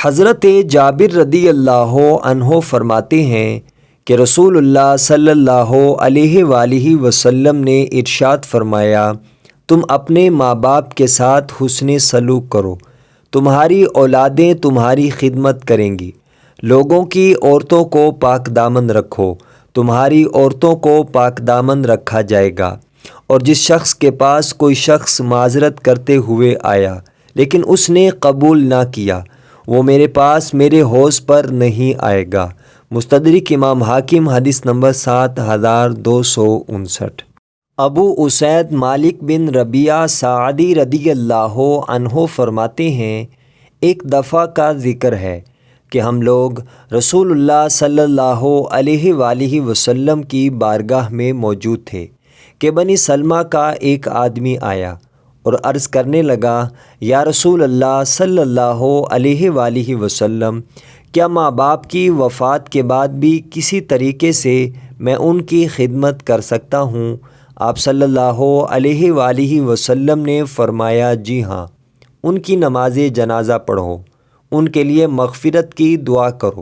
حضرت جابر رضی اللہ عنہ فرماتے ہیں کہ رسول اللہ صلی اللہ علیہ وآلہ وسلم نے ارشاد فرمایا، تم اپنے ماں باپ کے ساتھ حسن سلوک کرو، تمہاری اولادیں تمہاری خدمت کریں گی۔ لوگوں کی عورتوں کو پاک دامن رکھو، تمہاری عورتوں کو پاک دامن رکھا جائے گا۔ اور جس شخص کے پاس کوئی شخص معذرت کرتے ہوئے آیا لیکن اس نے قبول نہ کیا، وہ میرے پاس میرے حوض پر نہیں آئے گا۔ مستدرک امام حاکم، حدیث نمبر 7259۔ ابو اسید مالک بن ربیعہ سعدی رضی اللہ عنہ فرماتے ہیں، ایک دفعہ کا ذکر ہے کہ ہم لوگ رسول اللہ صلی اللہ علیہ وآلہ وسلم کی بارگاہ میں موجود تھے کہ بنی سلمہ کا ایک آدمی آیا اور عرض کرنے لگا، یا رسول اللہ صلی اللہ علیہ وآلہ وسلم، کیا ماں باپ کی وفات کے بعد بھی کسی طریقے سے میں ان کی خدمت کر سکتا ہوں؟ آپ صلی اللہ علیہ وآلہ وسلم نے فرمایا، جی ہاں، ان کی نماز جنازہ پڑھو، ان کے لیے مغفرت کی دعا کرو،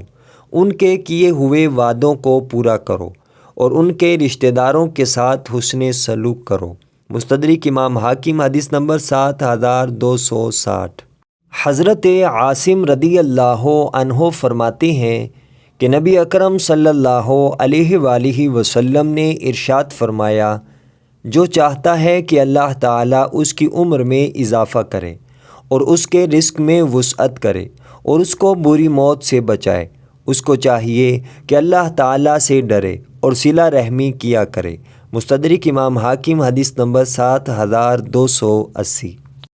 ان کے کیے ہوئے وعدوں کو پورا کرو اور ان کے رشتہ داروں کے ساتھ حسن سلوک کرو۔ مستدرک امام حاکم، حدیث نمبر 7260۔ حضرت عاصم رضی اللہ عنہ فرماتے ہیں کہ نبی اکرم صلی اللہ علیہ وآلہ وسلم نے ارشاد فرمایا، جو چاہتا ہے کہ اللہ تعالیٰ اس کی عمر میں اضافہ کرے اور اس کے رزق میں وسعت کرے اور اس کو بری موت سے بچائے، اس کو چاہیے کہ اللہ تعالیٰ سے ڈرے اور صلہ رحمی کیا کرے۔ مستدرک امام حاکم، حدیث نمبر 7280۔